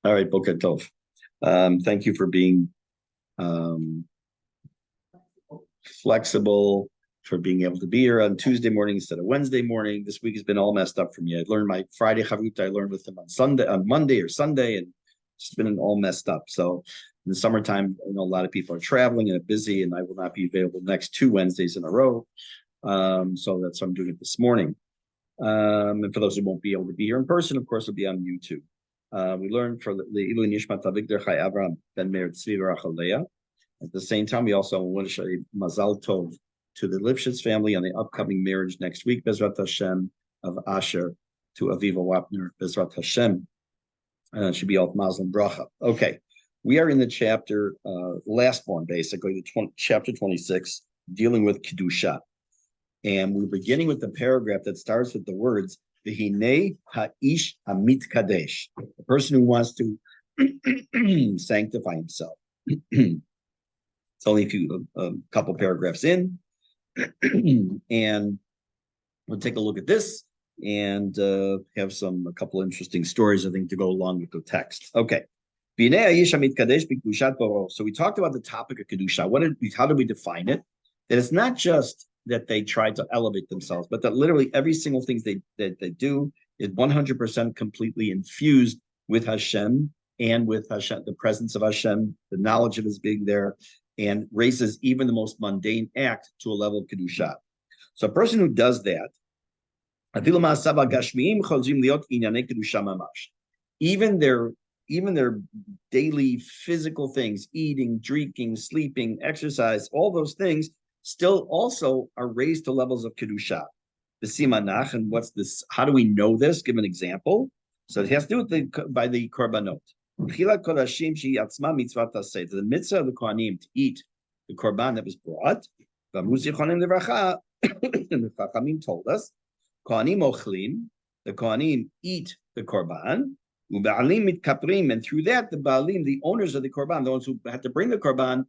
All right, Boker Tov. Thank you for being um, flexible, for being able to be here on Tuesday morning instead of Wednesday morning. This week has been all messed up for me. I learned my Friday Chavruta, I learned with them on Monday or Sunday, and it's been all messed up. So in the summertime, I know a lot of people are traveling and are busy, and I will not be available next 2 Wednesdays in a row. So that's why I'm doing it this morning. And for those who won't be able to be here in person, of course, it'll be on YouTube. We learned for the Ilu Nishmat Avigdor Chai Avram Ben Meir Tzvi Rachalea. At the same time, we also want to say Mazal Tov to the Lipschitz family on the upcoming marriage next week, Bezrat Hashem, of Asher to Aviva Wapner, Bezrat Hashem. Should be all Muslim bracha. Okay, we are in the chapter, last one, basically, chapter 26, dealing with Kedusha. And we're beginning with the paragraph that starts with the words, V'hinei ha'ish amit kadesh, the person who wants to sanctify himself. It's only a couple paragraphs in, and we'll take a look at this and have a couple interesting stories, I think, to go along with the text. Okay. So we talked about the topic of Kedusha. How did we define it? That it's not just that they try to elevate themselves, but that literally every single thing that they do is 100% completely infused with Hashem and with Hashem, the presence of Hashem, the knowledge of His being there, and raises even the most mundane act to a level of Kedusha. So a person who does that, even their daily physical things, eating, drinking, sleeping, exercise, all those things still also are raised to levels of Kedusha. The Simanach, and what's this? How do we know this? Give an example. So it has to do with by the Korbanot. The mitzvah of the Kohanim to eat the Korban that was brought, the Chachamim told us, Kohanim ochlim, the Kohanim eat the Korban, and through that, the Baalim, the owners of the Korban, the ones who had to bring the Korban,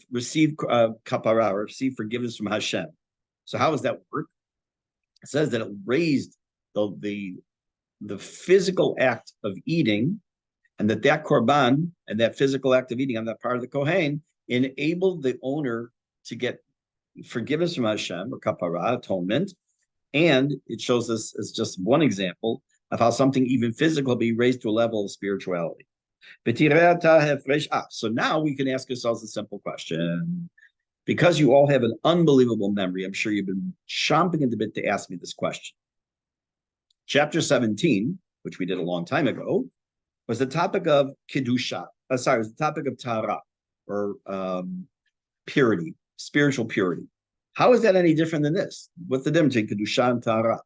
receive kapara, receive forgiveness from Hashem. So how does that work? It says that it raised the physical act of eating, and that Korban and that physical act of eating on that part of the Kohen enabled the owner to get forgiveness from Hashem, or kapara, atonement. And it shows us as just one example of how something even physical be raised to a level of spirituality. So now we can ask ourselves a simple question. Because you all have an unbelievable memory, I'm sure you've been chomping at the bit to ask me this question. Chapter 17, which we did a long time ago, was the topic of Kedusha. It was the topic of Tahara, or purity, spiritual purity. How is that any different than this? What's the difference between Kedusha and Tahara?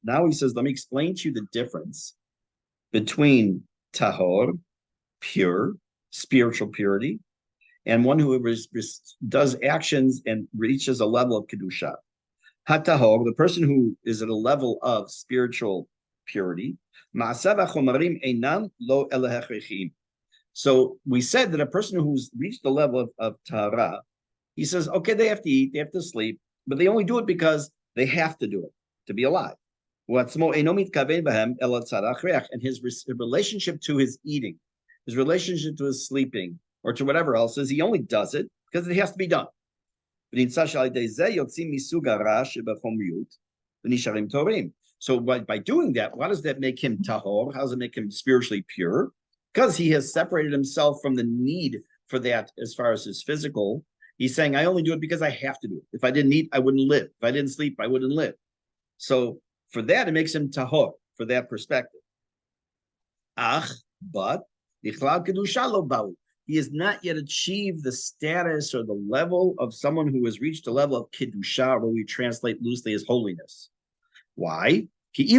Now he says, let me explain to you the difference between tahor, pure, spiritual purity, and one who does actions and reaches a level of kedusha. Hatahor, the person who is at a level of spiritual purity. So we said that a person who's reached the level of tahara, he says, okay, they have to eat, they have to sleep, but they only do it because they have to do it to be alive. And his relationship to his eating, his relationship to his sleeping, or to whatever else is, he only does it because it has to be done. So by doing that, why does that make him tahor? How does it make him spiritually pure? Because he has separated himself from the need for that as far as his physical. He's saying, I only do it because I have to do it. If I didn't eat, I wouldn't live. If I didn't sleep, I wouldn't live. So for that, it makes him tahor, for that perspective. But he has not yet achieved the status or the level of someone who has reached a level of kedusha, where we translate loosely as holiness. Why? Because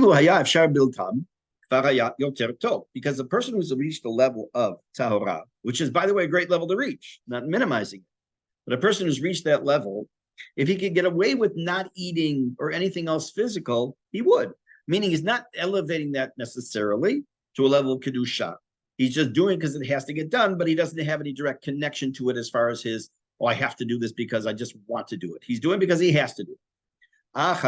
the person who's reached the level of tahora, which is, by the way, a great level to reach, not minimizing it, but a person who's reached that level, if he could get away with not eating or anything else physical, he would. Meaning he's not elevating that necessarily to a level of kedusha. He's just doing it because it has to get done, but he doesn't have any direct connection to it as far as his, I have to do this because I just want to do it. He's doing it because he has to do it. But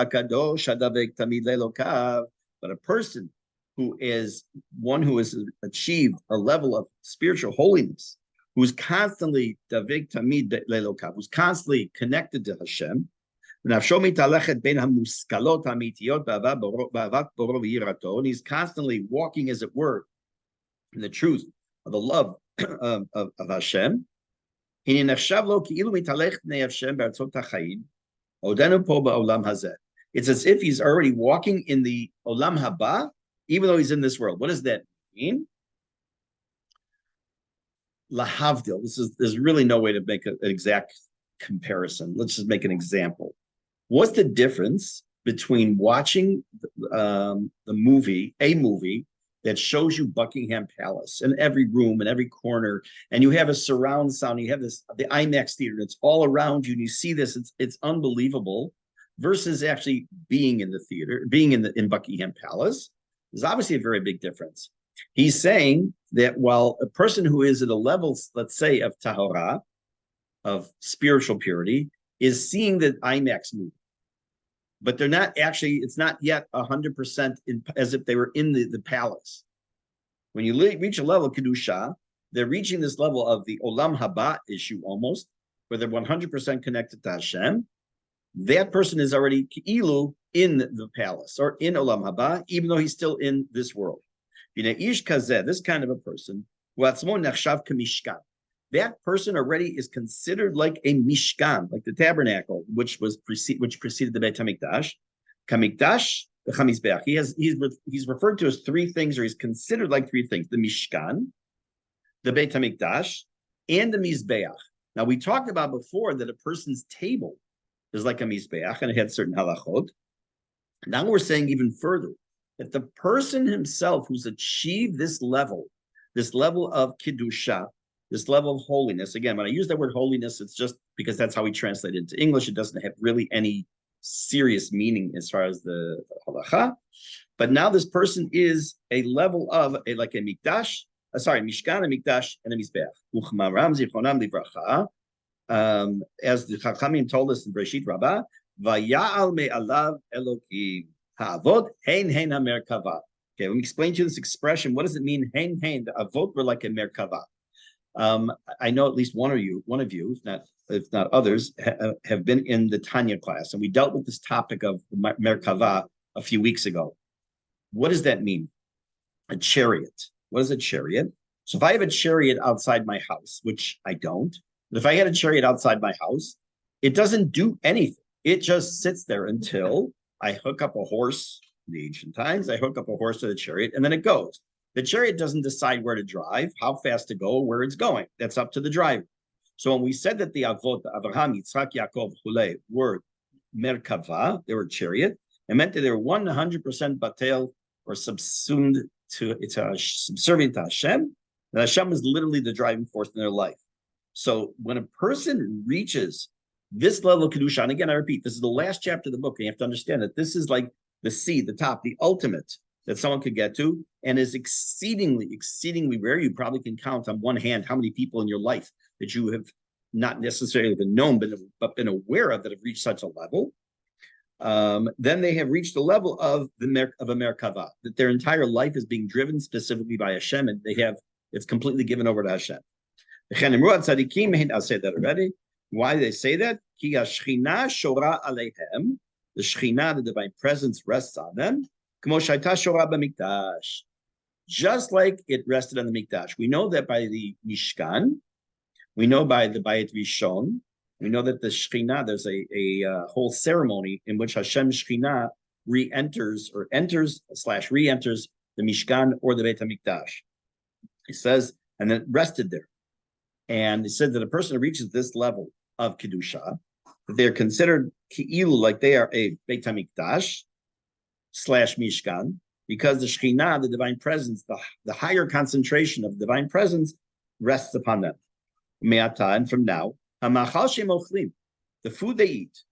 a person who is one who has achieved a level of spiritual holiness, who's constantly davig tamid lelokav, who's constantly connected to Hashem. And he's constantly walking, as it were, in the truth of the love of Hashem. It's as if he's already walking in the olam haba, even though he's in this world. What does that mean? Lahavdil. There's really no way to make an exact comparison. Let's just make an example. What's the difference between watching a movie that shows you Buckingham Palace in every room, in every corner, and you have a surround sound, you have the IMAX theater, it's all around you, and you see this, it's unbelievable, versus actually being in the theater, being in Buckingham Palace? There's obviously a very big difference. He's saying that while a person who is at a level, let's say, of tahora, of spiritual purity, is seeing the IMAX movie, but they're not actually, it's not yet 100% as if they were in the palace. When you reach a level of Kedusha, they're reaching this level of the Olam Haba issue almost, where they're 100% connected to Hashem. That person is already Ki'ilu in the palace or in Olam Haba, even though he's still in this world. Ish Kazeh, this kind of a person, that person already is considered like a mishkan, like the tabernacle, which preceded the Beit Hamikdash. Kamikdash, the Chamizbeach. He's referred to as three things, or he's considered like three things: the mishkan, the Beit Hamikdash, and the Mizbeach. Now we talked about before that a person's table is like a Mizbeach, and it had certain halachot. Now we're saying even further that the person himself who's achieved this level of Kiddusha, this level of holiness. Again, when I use that word holiness, it's just because that's how we translate it into English. It doesn't have really any serious meaning as far as the halacha. But now this person is a level of like a mikdash, mishkan, a mikdash, and a mizbeach. Uchmaram zichronam livracha, as the Chachamim told us in Breshit Rabbah, vaya'al me'alav elokim ha'avot hein hamerkava. Okay, let me explain to you this expression. What does it mean? Hein. The avot were like a merkava. I know at least one of you, if not others, have been in the Tanya class, and we dealt with this topic of Merkava a few weeks ago. What does that mean? A chariot. What is a chariot? So if I have a chariot outside my house, which I don't, but if I had a chariot outside my house, it doesn't do anything. It just sits there until I hook up a horse. In the ancient times, I hook up a horse to the chariot, and then it goes. The chariot doesn't decide where to drive, how fast to go, where it's going. That's up to the driver. So when we said that the Avot, Abraham, Yitzchak, Yaakov, Hule, were Merkava, they were chariot, it meant that they were 100% batel, or subsumed to, it's subservient to Hashem, and Hashem is literally the driving force in their life. So when a person reaches this level of Kedusha, and again, I repeat, this is the last chapter of the book, and you have to understand that this is like the seed, the top, the ultimate that someone could get to, and is exceedingly rare. You probably can count on one hand how many people in your life that you have not necessarily been known, but been aware of that have reached such a level. Then they have reached the level of a Merkava, that their entire life is being driven specifically by Hashem, and it's completely given over to Hashem. I'll say that already. Why do they say that? Ki hashchina shora aleihem. The Shekhinah, the divine presence, rests on them. Just like it rested on the Mikdash. We know that by the Mishkan, we know by the Bayit Rishon, we know that the Shekhinah, there's a whole ceremony in which Hashem Shekhinah re-enters the Mishkan or the Beit HaMikdash. It says, and then it rested there. And it said that a person who reaches this level of Kedusha, they're considered Ki'ilu, like they are a Beit HaMikdash / Mishkan, because the Shekhinah, the divine presence, the higher concentration of divine presence rests upon them. Me'ata, and from now, Hamachal Shem Ochlim, the food they eat,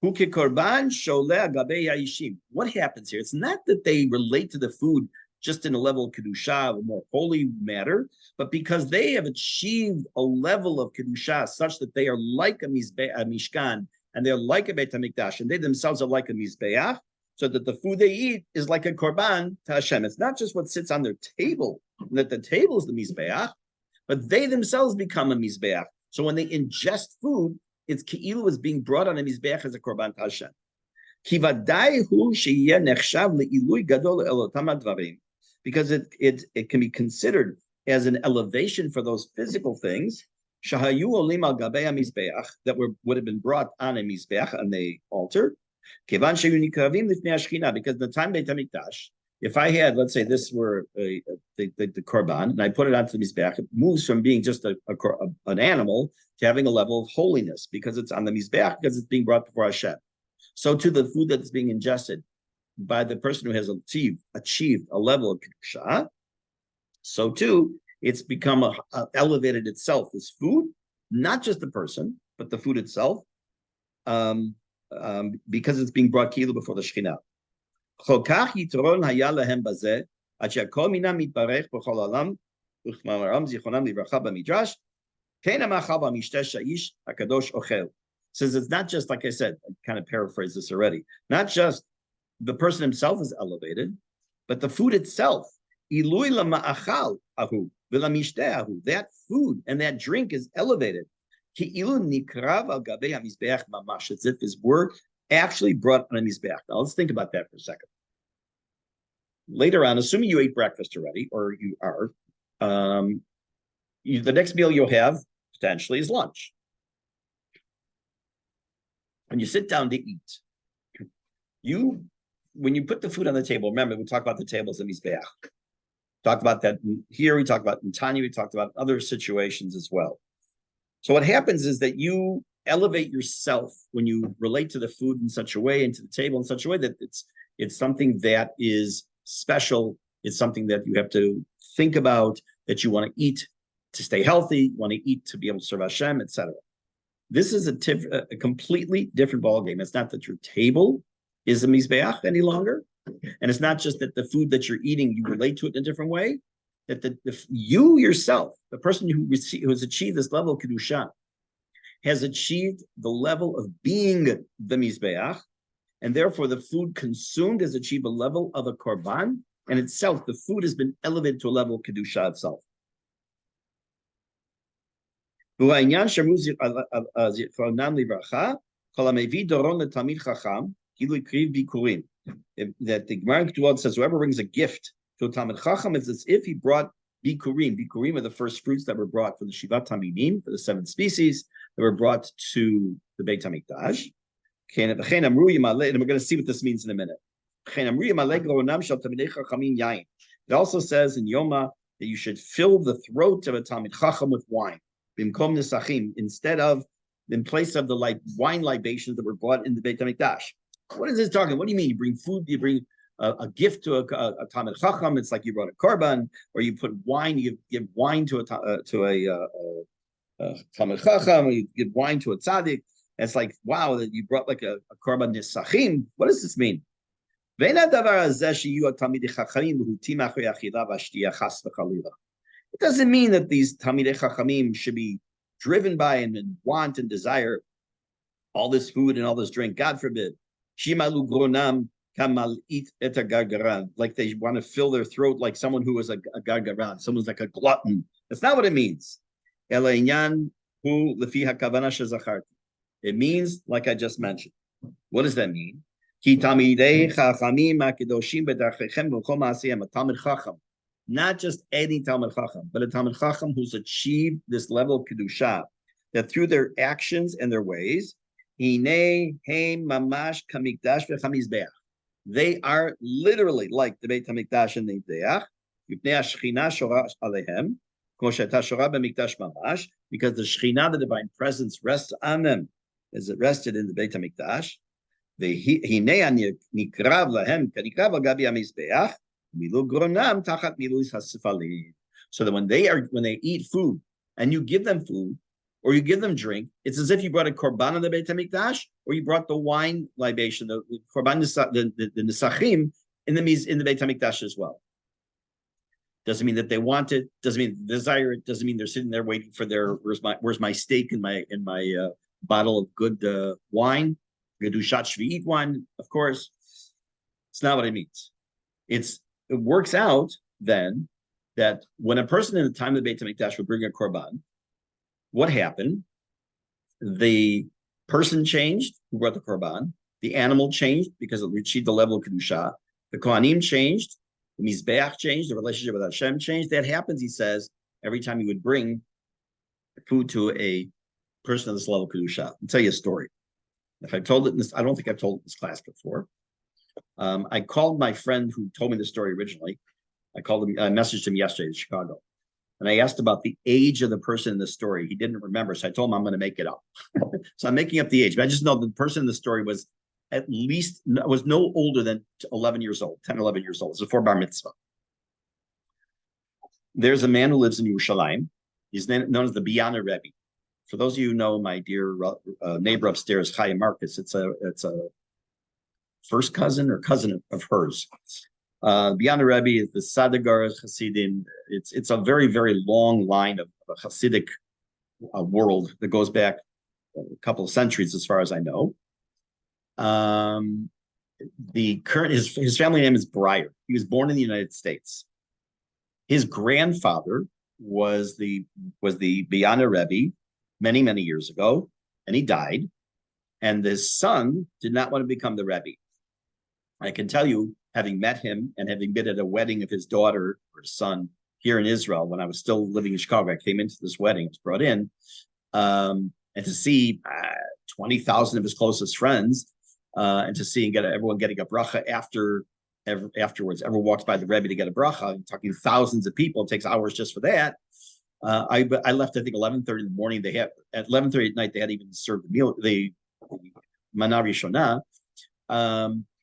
Hu Kekorban Sholeh Gabei Yayishim. What happens here? It's not that they relate to the food just in a level of Kedusha, a more holy matter, but because they have achieved a level of Kedusha such that they are like a Mishkan, and they're like a Beit HaMikdash, and they themselves are like a Mizbeach. so that the food they eat is like a korban to Hashem. It's not just what sits on their table, that the table is the mizbeach, but they themselves become a mizbeach. So when they ingest food, it's ki'ilu is being brought on a mizbeach as a korban to Hashem. Because it can be considered as an elevation for those physical things that would have been brought on a mizbeach, on the altar. Because the time Beit HaMikdash, if I had, let's say, this were the korban, and I put it onto the mizbeach, it moves from being just an animal to having a level of holiness because it's on the mizbeach, because it's being brought before Hashem. So to the food that's being ingested by the person who has achieved a level of kedusha, so too it's become elevated itself as food, not just the person, but the food itself, because it's being brought kilu before the Shekhinah. Says it's not just, like I said, I kind of paraphrased this already, not just the person himself is elevated, but the food itself. That food and that drink is elevated. As if his work actually brought on a mizbeach. Now let's think about that for a second. Later on, assuming you ate breakfast already, or you are, the next meal you'll have potentially is lunch. When you sit down to eat, when you put the food on the table, remember we talked about the tables in mizbeach. Talked about that here. We talked about in Tanya. We talked about other situations as well. So what happens is that you elevate yourself when you relate to the food in such a way, and to the table in such a way that it's something that is special. It's something that you have to think about, that you want to eat to stay healthy, want to eat to be able to serve Hashem, etc. This is a completely different ballgame. It's not that your table is a mizbeach any longer, and it's not just that the food that you're eating, you relate to it in a different way, that you yourself, the person who has achieved this level of kedusha, has achieved the level of being the mizbeach, and therefore the food consumed has achieved a level of a korban, and itself, the food has been elevated to a level of kedusha itself. That the Gemara says, whoever brings a gift to a Talmid Chacham is as if he brought bikurim. Bikurim are the first fruits that were brought for the Shivat Tamidim, for the 7 species that were brought to the Beit HaMikdash. And we're going to see what this means in a minute. It also says in Yoma that you should fill the throat of a Talmid Chacham with wine, instead of, in place of the wine libations that were brought in the Beit HaMikdash. What is this talking? What do you mean? You bring food, you bring a gift to a Talmid Chacham. It's like you brought a korban, or you put wine, you give wine to a Talmid Chacham, or you give wine to a tzaddik. It's like, wow, that you brought like a korban nisachim. What does this mean? It doesn't mean that these Talmidei Chachamim should be driven by and want and desire all this food and all this drink. God forbid. Shimalu gronam kamal eat et gargaran, like they want to fill their throat like someone who is a gargaran, someone's like a glutton. That's not what it means. It means, like I just mentioned. What does that mean? Ki Talmidei Chachamim hakedoshim b'darchechem v'chol ma'asiyem, a Talmid Chacham, not just any Talmid Chacham, but a Talmid Chacham who's achieved this level of kedusha, that through their actions and their ways, they are literally like the Beit HaMikdash and the Mizbeach, because the Shekhinah, the divine presence, rests on them as it rested in the Beit HaMikdash. So that when they eat food and you give them food or you give them drink, it's as if you brought a korban on the Beit HaMikdash, or you brought the wine libation, the korban, the nisachim in the Beit HaMikdash as well. Doesn't mean that they want it. Doesn't mean they desire it. Doesn't mean they're sitting there waiting for where's my steak in my bottle of good wine. We're gonna do Shat Shvi'it wine, of course. It's not what it means. It works out then that when a person in the time of the Beit HaMikdash would bring a korban, what happened? The person changed who brought the korban. The animal changed because it achieved the level of kedusha. The kohanim changed. The mizbeach changed. The relationship with Hashem changed. That happens, he says, every time he would bring food to a person of this level of kedusha. I'll tell you a story. If I've told it in this, I don't think I've told it in this class before. I called my friend who told me the story originally. I messaged him yesterday in Chicago. And I asked about the age of the person in the story. He didn't remember. So I told him I'm going to make it up. So I'm making up the age. But I just know the person in the story was no older than 11 years old, 10, 11 years old. It's before bar mitzvah. There's a man who lives in Yerushalayim. He's known as the Biana Rebbe. For those of you who know my dear neighbor upstairs, Chaya Marcus, it's a first cousin or cousin of hers. Biana Rebbe is the Sadagar Hasidim. It's a very, very long line of a Hasidic world that goes back a couple of centuries, as far as I know. His family name is Breyer. He was born in the United States. His grandfather was the Biana Rebbe many, many years ago, and he died. And his son did not want to become the Rebbe. I can tell you, having met him and having been at a wedding of his daughter or son here in Israel, when I was still living in Chicago, I came into this wedding, was brought in, and to see 20,000 of his closest friends, and to see everyone getting a bracha afterwards. Everyone walks by the Rebbe to get a bracha. I'm talking thousands of people. It takes hours just for that. I left, I think, 11:30 in the morning. At 11:30 at night, they had even served the meal, the Mana Rishonah.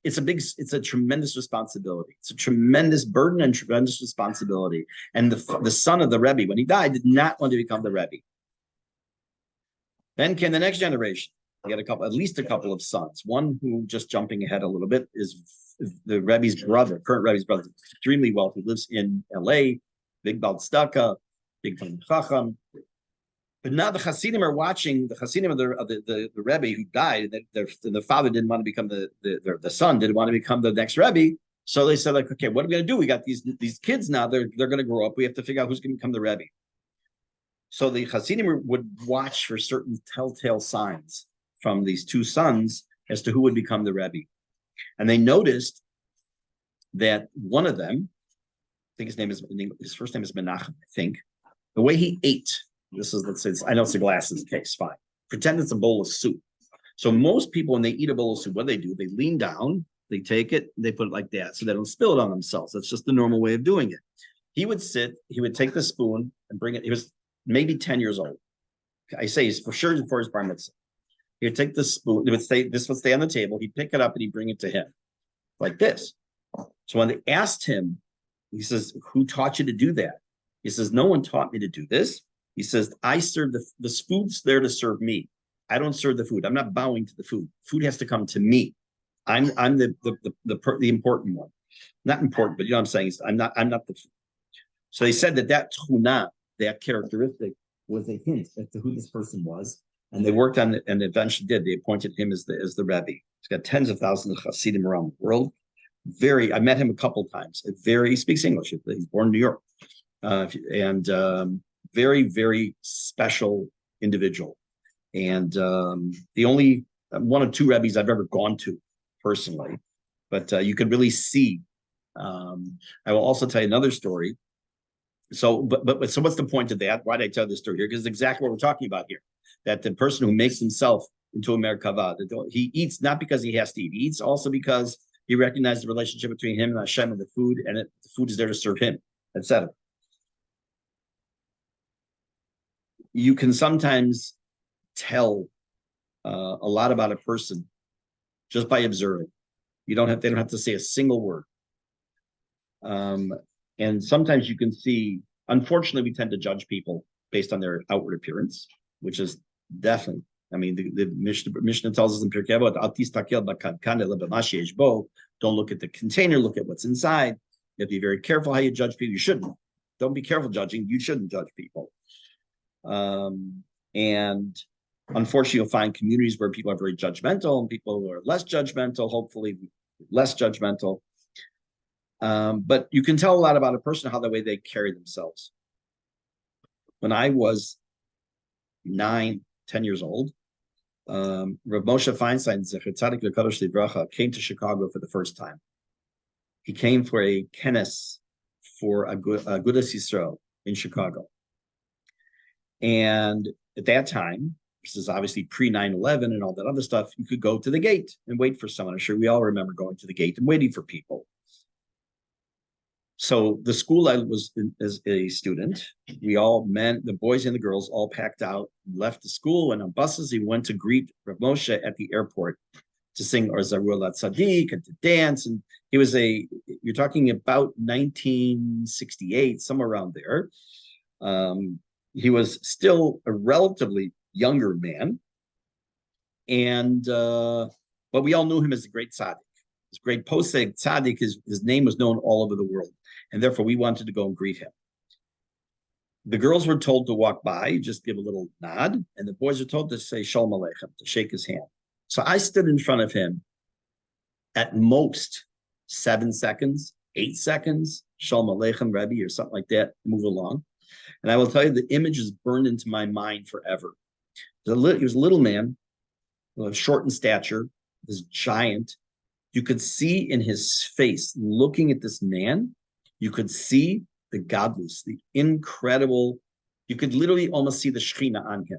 It's a tremendous responsibility. It's a tremendous burden and tremendous responsibility. And the son of the Rebbe, when he died, did not want to become the Rebbe. Then came the next generation. He had at least a couple of sons. One who, just jumping ahead a little bit, is the Rebbe's brother, current Rebbe's brother, extremely wealthy, lives in L.A., big Bal Tzedakah, big Talmid Chacham. But now the Hasidim are watching the Hasidim of the Rebbe who died. The father didn't want to become the son didn't want to become the next Rebbe. So they said, like, okay, what are we going to do? We got these kids now. They're going to grow up. We have to figure out who's going to become the Rebbe. So the Hasidim would watch for certain telltale signs from these two sons as to who would become the Rebbe. And they noticed that one of them, I think his first name is Menachem, I think, the way he ate. This is, let's say, I know it's a glasses case, fine. Pretend it's a bowl of soup. So most people, when they eat a bowl of soup, what do? They lean down, they take it, they put it like that, so they don't spill it on themselves. That's just the normal way of doing it. He would take the spoon and bring it. He was maybe 10 years old. I say he's for sure before his bar mitzvah. He would take the spoon, this would stay on the table, he'd pick it up and he'd bring it to him, like this. So when they asked him, he says, who taught you to do that? He says, no one taught me to do this. He says, I serve the food's there to serve me. I don't serve the food. I'm not bowing to the food. Food has to come to me. I'm the important one. Not important, but you know what I'm saying? I'm not the food. So they said that tchuna, that characteristic, was a hint as to who this person was. And they worked on it and eventually did. They appointed him as the Rebbe. He's got tens of thousands of Hasidim around the world. I met him a couple of times. He speaks English. He's born in New York. Very, very special individual. And the only one of two Rebbes I've ever gone to personally, but you could really see. I will also tell you another story. So what's the point of that? Why did I tell this story here? Because it's exactly what we're talking about here. That the person who makes himself into a Merkava, he eats not because he has to eat. He eats also because he recognizes the relationship between him and Hashem and the food, and the food is there to serve him, etc. You can sometimes tell a lot about a person just by observing. They don't have to say a single word. And sometimes you can see, unfortunately, we tend to judge people based on their outward appearance, which is definitely, I mean, the Mishnah tells us in Pirkei Avot, don't look at the container, look at what's inside. You have to be very careful how you judge people. You shouldn't. Don't be careful judging. You shouldn't judge people. And unfortunately, you'll find communities where people are very judgmental and people who are less judgmental. Hopefully, less judgmental. But you can tell a lot about a person, how the way they carry themselves. When I was 9, 10 years old, Rav Moshe Feinstein, Zecher Tzadik V'Kadosh Livracha, came to Chicago for the first time. He came for a kenes for Agudas Yisrael in Chicago. And at that time, this is obviously pre 9/11 and all that other stuff, you could go to the gate and wait for someone. I'm sure we all remember going to the gate and waiting for people. So the school I was in, as a student, we all men, the boys and the girls, all packed out, left the school, went on buses. He went to greet Rav Moshe at the airport to sing Or Zarur La Tzaddik and to dance. And he was you're talking about 1968, somewhere around there. He was still a relatively younger man. But we all knew him as a great tzaddik. His great posek tzaddik, his name was known all over the world. And therefore, we wanted to go and greet him. The girls were told to walk by, just give a little nod, and the boys were told to say Shalom Aleichem, to shake his hand. So I stood in front of him at most 7 seconds, 8 seconds, Shalom Aleichem, Rebbe, or something like that, move along. And I will tell you, the image is burned into my mind forever. He was a little man, short in stature, this giant. You could see in his face, looking at this man, you could see the godless, the incredible, you could literally almost see the Shekhinah on him.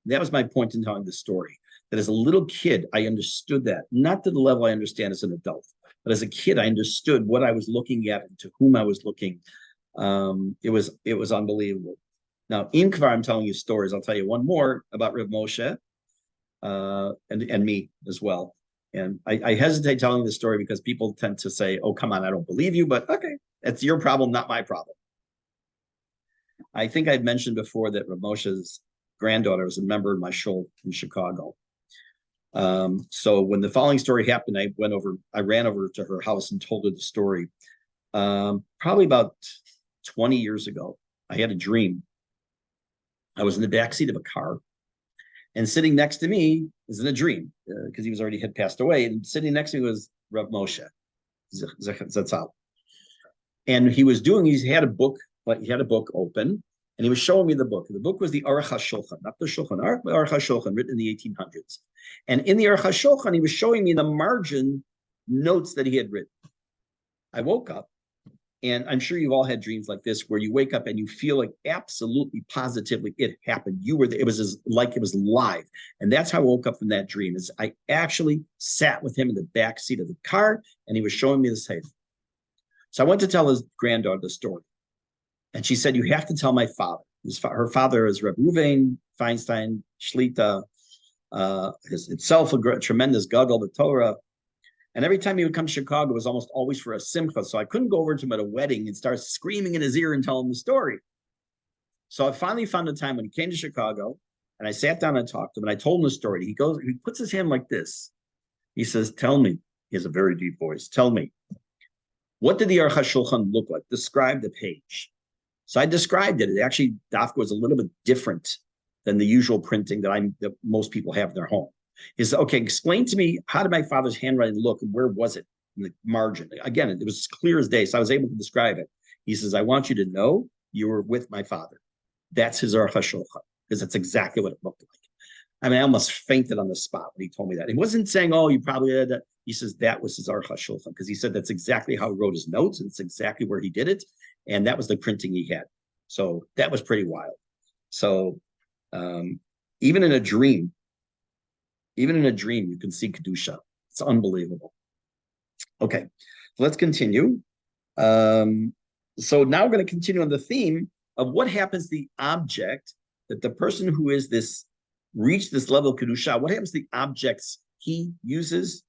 That was my point in telling the story, that as a little kid, I understood that, not to the level I understand as an adult, but as a kid, I understood what I was looking at and to whom I was looking. It was unbelievable. Now, in Kvar, I'm telling you stories. I'll tell you one more about Rav Moshe and me as well. And I hesitate telling this story because people tend to say, oh, come on, I don't believe you, but okay, that's your problem, not my problem. I think I'd mentioned before that Rav Moshe's granddaughter was a member of my shul in Chicago. So when the following story happened, I ran over to her house and told her the story. Probably about 20 years ago, I had a dream. I was in the backseat of a car, and sitting next to me is in a dream, because he had passed away, and sitting next to me was Rav Moshe Zatzal. And he had a book open, and he was showing me the book. The book was the Aruch HaShulchan, not the Shulchan Aruch, but Aruch HaShulchan, written in the 1800s. And in the Aruch HaShulchan, he was showing me the margin notes that he had written. I woke up, and I'm sure you've all had dreams like this, where you wake up and you feel like absolutely positively it happened. You were there. It was like it was live. And that's how I woke up from that dream. Is I actually sat with him in the back seat of the car, and he was showing me the sefer. So I went to tell his granddaughter the story. And she said, you have to tell my father. Her father is Reb Ruvain Feinstein Shlita, himself a tremendous gadol of Torah. And every time he would come to Chicago, it was almost always for a simcha. So I couldn't go over to him at a wedding and start screaming in his ear and tell him the story. So I finally found a time when he came to Chicago, and I sat down and talked to him, and I told him the story. He puts his hand like this. He says, tell me, he has a very deep voice, tell me, what did the Aruch HaShulchan look like? Describe the page. So I described it. It actually, Dafka was a little bit different than the usual printing that most people have in their home. He said, okay, explain to me, how did my father's handwriting look and where was it in the margin? Again, it was clear as day, so I was able to describe it. He says, I want you to know you were with my father. That's his Aruch HaShulchan, because that's exactly what it looked like. I mean, I almost fainted on the spot when he told me that. He wasn't saying, oh, you probably had that. He says that was his Aruch HaShulchan, because he said that's exactly how he wrote his notes, and it's exactly where he did it. And that was the printing he had. So that was pretty wild. So even in a dream, you can see Kedusha. It's unbelievable. Okay, let's continue. So now we're going to continue on the theme of what happens to the object that the person who is reached this level of Kedusha, what happens to the objects he uses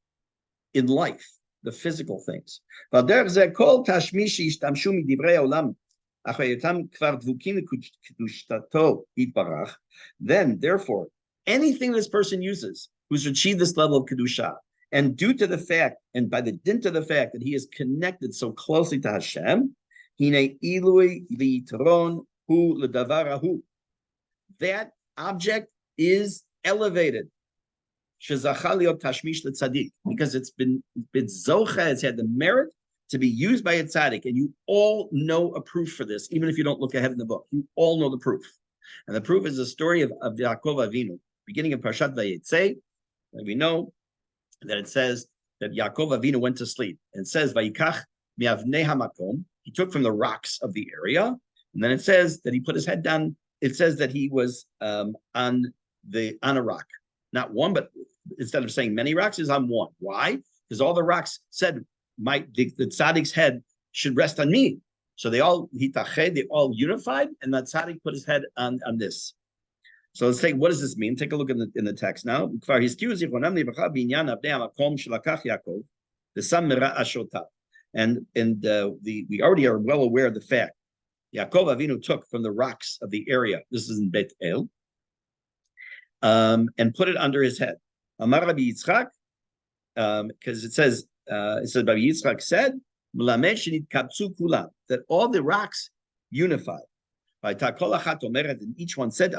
in life, the physical things. Then, therefore, anything this person uses who's achieved this level of Kedusha, and due to the fact, and by the dint of the fact that he is connected so closely to Hashem, that object is elevated. because it's been zocha, it's had the merit to be used by a tzaddik, and you all know a proof for this, even if you don't look ahead in the book. You all know the proof, and the proof is the story of Yaakov Avinu, beginning of Parshat Vayetze. We know that it says that Yaakov Avinu went to sleep, and it says Vayikach miavnei hamakom. He took from the rocks of the area, and then it says that he put his head down. It says that he was on a rock, not one, but instead of saying many rocks, is on one. Why? Because all the rocks said the tzaddik's head should rest on me. So they all unified, and the tzaddik put his head on this. So let's take, what does this mean? Take a look in the text now. And we already are well aware of the fact Yaakov Avinu took from the rocks of the area. This is in Beit El, and put it under his head. Amar Rabbi Yitzchak, because it says Rabbi Yitzchak said that all the rocks unified. And each one said,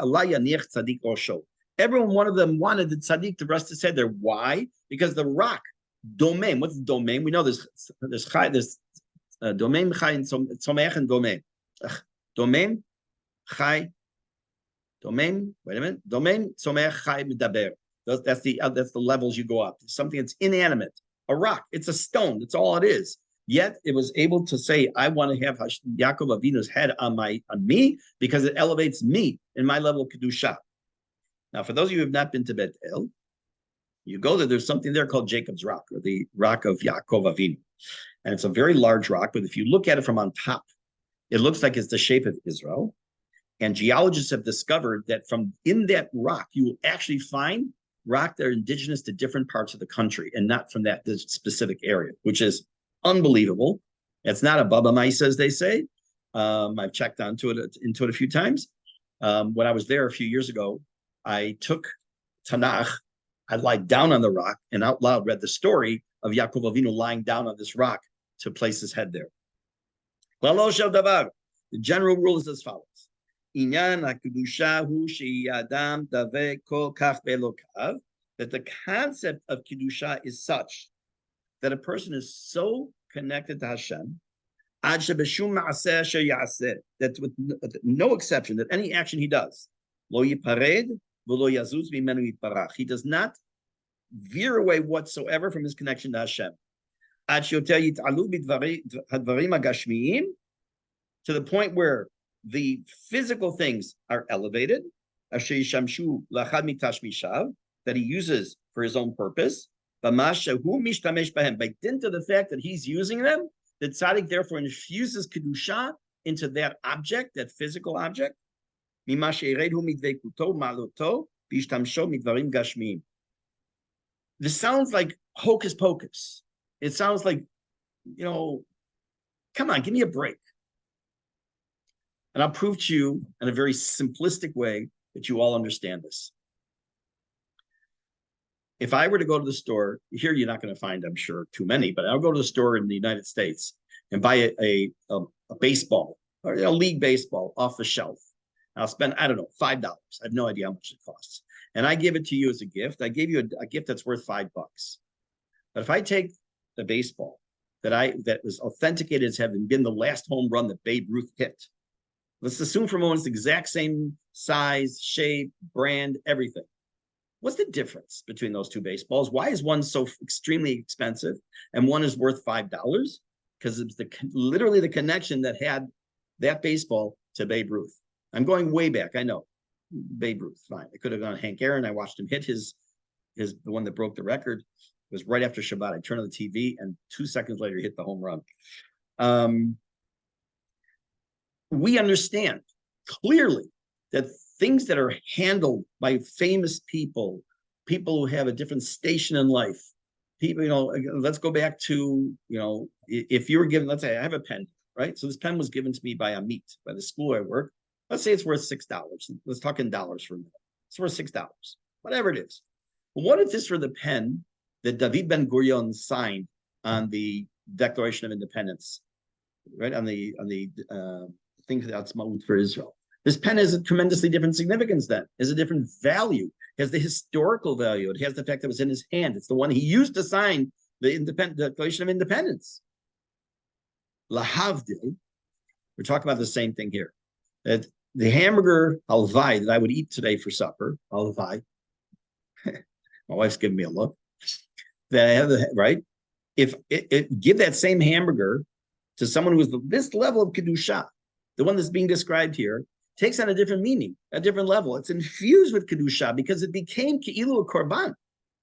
everyone, one of them wanted the tzaddik to rest his head there. Why? Because the rock, domain. What's domain? We know there's domain, chai, and tzomech, and domain. Domain, chai, domain. Wait a minute. Domain, tzomech, chai, medaber. That's the levels you go up. Something that's inanimate, a rock. It's a stone. That's all it is. Yet it was able to say, I want to have Yaakov Avinu's head on me because it elevates me in my level of Kedusha. Now, for those of you who have not been to Beit El, you go there, there's something there called Jacob's Rock, or the rock of Yaakov Avinu. And it's a very large rock, but if you look at it from on top, it looks like it's the shape of Israel. And geologists have discovered that from in that rock, you will actually find rock that are indigenous to different parts of the country and not from that specific area, which is unbelievable. It's not a Baba Maisa, as they say. I've checked into it a few times. When I was there a few years ago, I took Tanakh, I lied down on the rock and out loud read the story of Yaakov Avinu lying down on this rock to place his head there. The general rule is as follows. That the concept of Kedusha is such that a person is so connected to Hashem, that with no exception, that any action he does, he does not veer away whatsoever from his connection to Hashem. To the point where the physical things are elevated, that he uses for his own purpose, by dint of the fact that he's using them, the tzaddik therefore infuses kedusha into that object, that physical object. This sounds like hocus pocus. It sounds like, come on, give me a break. And I'll prove to you in a very simplistic way that you all understand this. If I were to go to the store, here you're not going to find, I'm sure, too many, but I'll go to the store in the United States and buy a baseball, or a league baseball off the shelf. I'll spend, I don't know, $5. I have no idea how much it costs. And I give it to you as a gift. I gave you a gift that's worth $5. But if I take the baseball that was authenticated as having been the last home run that Babe Ruth hit, let's assume for a moment it's the exact same size, shape, brand, everything. What's the difference between those two baseballs? Why is one so extremely expensive and one is worth $5? Because it's literally the connection that had that baseball to Babe Ruth. I'm going way back, I know. Babe Ruth, fine. I could have gone Hank Aaron. I watched him hit the one that broke the record. It was right after Shabbat. I turned on the TV, and 2 seconds later, he hit the home run. We understand clearly that things that are handled by famous people who have a different station in life, people, let's go back to, if you were given, let's say I have a pen, right? So this pen was given to me by Amit, by the school I work. Let's say it's worth $6. Let's talk in dollars for a minute. It's worth $6, whatever it is. Well, what if this were the pen that David Ben-Gurion signed on the Declaration of Independence, right? On the thing that's Ma'ut for Israel. This pen has a tremendously different significance then, has a different value, has the historical value. It has the fact that it was in his hand. It's the one he used to sign the Declaration of Independence. Lahavdil, we're talking about the same thing here. That the hamburger halvai that I would eat today for supper, halvai, my wife's giving me a look, that I have right? If give that same hamburger to someone who is this level of kedusha, the one that's being described here, takes on a different meaning, a different level. It's infused with kedusha because it became ke'ilu a korban,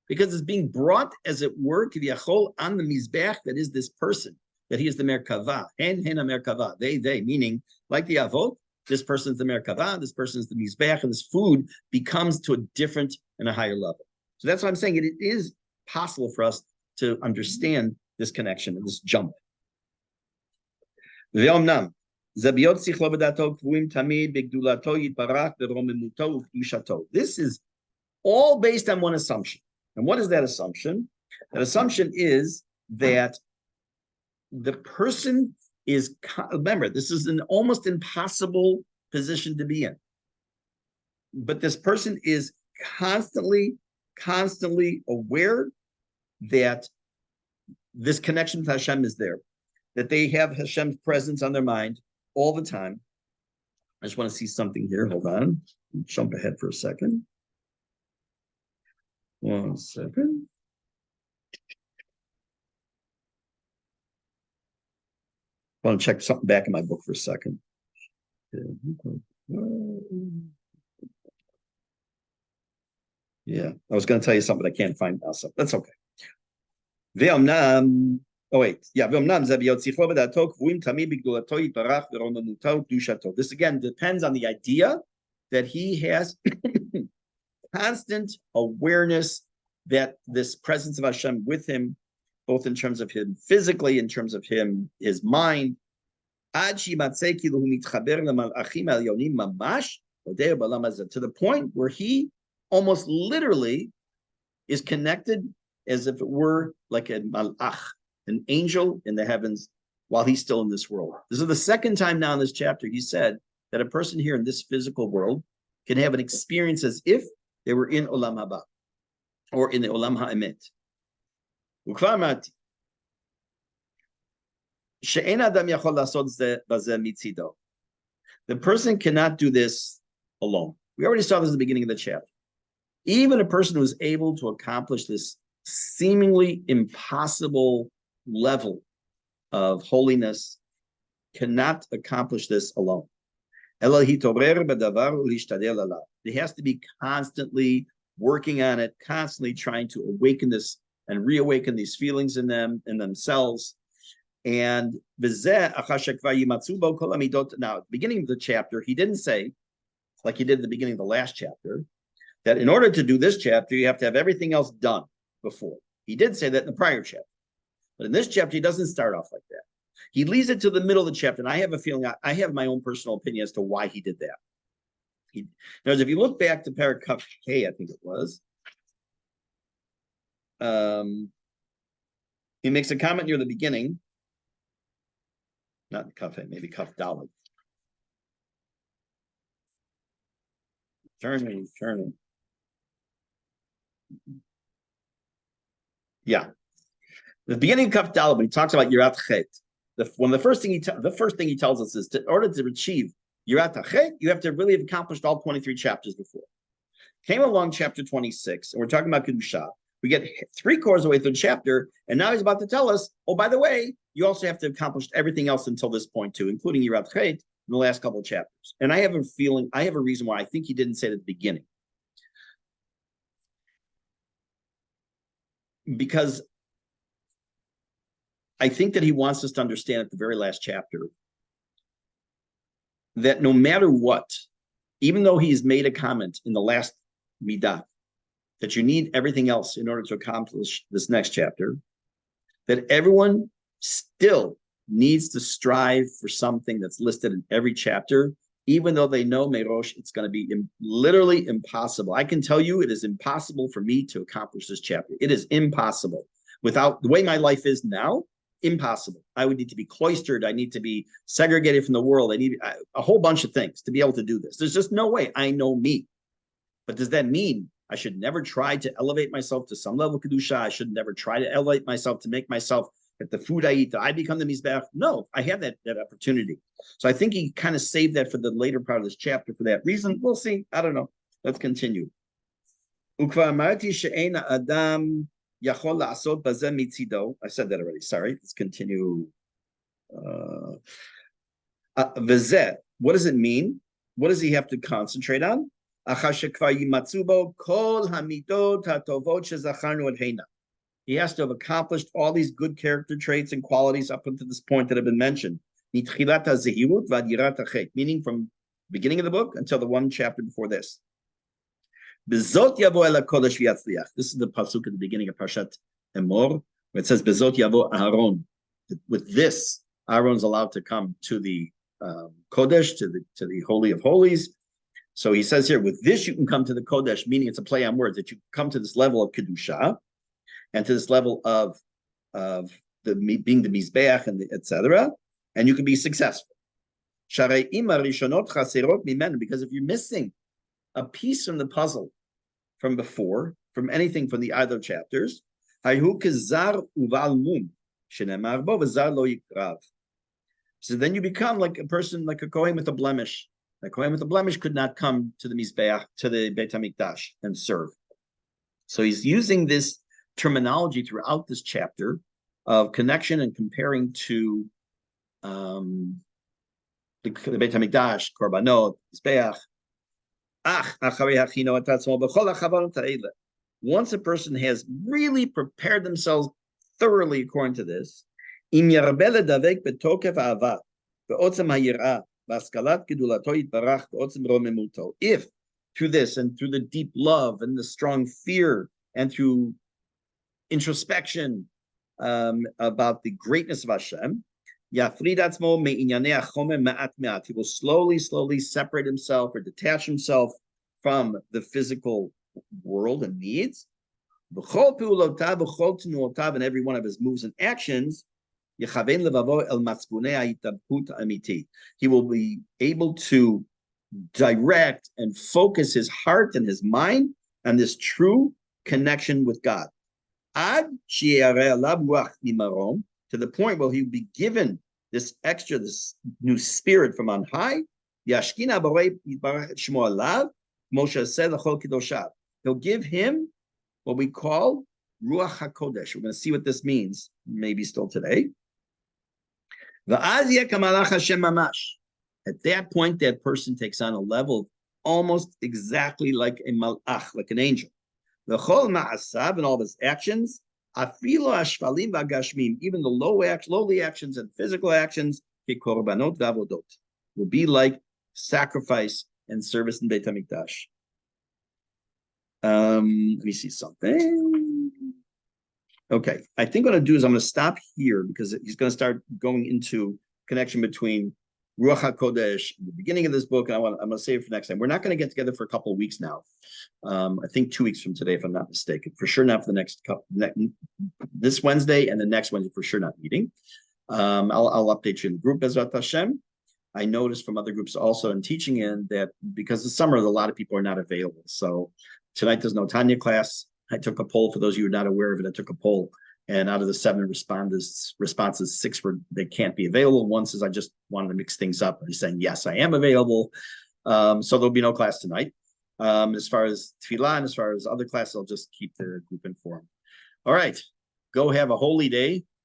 because it's being brought, as it were, kiviyachol on the mizbech that is this person, that he is the merkava, hen merkava, they, meaning like the avot, this person's the merkava, this person's the mizbech, and this food becomes to a different and a higher level. So that's why I'm saying it is possible for us to understand this connection and this jump. This is all based on one assumption. And what is that assumption? That assumption is that the person is, remember, this is an almost impossible position to be in. But this person is constantly aware that this connection with Hashem is there, that they have Hashem's presence on their mind all the time. I just want to see something here. Hold on. Jump ahead for a second. 1 second. I want to check something back in my book for a second. Yeah, I was going to tell you something, but I can't find now, so that's okay. Oh wait, yeah. This again depends on the idea that he has constant awareness that this presence of Hashem with him, both in terms of him physically, in terms of him, his mind, to the point where he almost literally is connected as if it were like a malach, an angel in the heavens, while he's still in this world. This is the second time now in this chapter he said that a person here in this physical world can have an experience as if they were in Olam Haba, or in the Olam HaEmet. The person cannot do this alone. We already saw this at the beginning of the chapter. Even a person who is able to accomplish this seemingly impossible level of holiness cannot accomplish this alone. He has to be constantly working on it, constantly trying to awaken this and reawaken these feelings in themselves. And now, at the beginning of the chapter, he didn't say, like he did at the beginning of the last chapter, that in order to do this chapter, you have to have everything else done before. He did say that in the prior chapter. But in this chapter, he doesn't start off like that. He leaves it to the middle of the chapter, and I have a feeling, I have my own personal opinion as to why he did that. Now, if you look back to Parakaf K, I think it was, he makes a comment near the beginning, not Kaf A, maybe Kaf Dalet. Turning. Yeah. The beginning of Kaf Dalet, when he talks about Yirat Chet, the first thing he tells us is, in order to achieve Yirat Chet, you have to really have accomplished all 23 chapters before. Came along chapter 26, and we're talking about Kedusha. We get 3/4 of the way through the chapter, and now he's about to tell us, oh, by the way, you also have to have accomplished everything else until this point too, including Yirat Chet in the last couple of chapters. And I have a reason why I think he didn't say it at the beginning. Because I think that he wants us to understand at the very last chapter that no matter what, even though he's made a comment in the last midah, that you need everything else in order to accomplish this next chapter, that everyone still needs to strive for something that's listed in every chapter, even though they know Merosh, it's going to be literally impossible. I can tell you it is impossible for me to accomplish this chapter. It is impossible. Without the way my life is now, Impossible. I would need to be cloistered. I need to be segregated from the world. I need a whole bunch of things to be able to do this. There's just no way. I know me. But does that mean I should never try to elevate myself to some level of Kedusha? I should never try to elevate myself to make myself, at the food I eat, that I become the Mizbeach? No, I have that opportunity. So I think he kind of saved that for the later part of this chapter for that reason. We'll see. I don't know. Let's continue. I said that already. Sorry. Let's continue. What does it mean? What does he have to concentrate on? He has to have accomplished all these good character traits and qualities up until this point that have been mentioned. Meaning from the beginning of the book until the one chapter before this. This is the pasuk at the beginning of Parshat Emor, where it says, Bezot yavo Aaron. With this, Aaron's allowed to come to the Kodesh, to the Holy of Holies. So he says here, with this you can come to the Kodesh, meaning it's a play on words, that you come to this level of Kedusha, and to this level of being the Mizbeach, and etc., and you can be successful. Because if you're missing a piece from the puzzle from before, from anything from the other chapters, so then you become like a person, like a Kohen with a blemish. A Kohen with a blemish could not come to the Mizbeach, to the Beit HaMikdash, and serve. So he's using this terminology throughout this chapter of connection and comparing to the Beit HaMikdash, Korbanot, Mizbeach. Once a person has really prepared themselves thoroughly according to this, if through this and through the deep love and the strong fear and through introspection about the greatness of Hashem, he will slowly separate himself or detach himself from the physical world and needs. And every one of his moves and actions, he will be able to direct and focus his heart and his mind on this true connection with God. To the point where he'll be given this new spirit from on high. He'll give him what we call Ruach HaKodesh. We're going to see what this means, maybe still today. At that point, that person takes on a level almost exactly like a malach, like an angel. And all of his actions, even the lowly actions and physical actions, will be like sacrifice and service in Beit HaMikdash. Let me see something. Okay, I think what I'm going to do is I'm going to stop here because he's going to start going into connection between Ruach HaKodesh in the beginning of this book, and I'm going to save it for next time. We're not going to get together for a couple of weeks now. I think 2 weeks from today, if I'm not mistaken. For sure not for the next couple, this Wednesday and the next Wednesday, for sure not meeting. I'll update you in the group, Bezrat Hashem. I noticed from other groups also in teaching in that because of summer, a lot of people are not available. So tonight there's no Tanya class. I took a poll. For those of you who are not aware of it, I took a poll. And out of the 7 responses, 6 were they can't be available. One says, I just wanted to mix things up. He's saying, yes, I am available. So there'll be no class tonight. As far as tefillah and as far as other classes, I'll just keep the group informed. All right. Go have a holy day.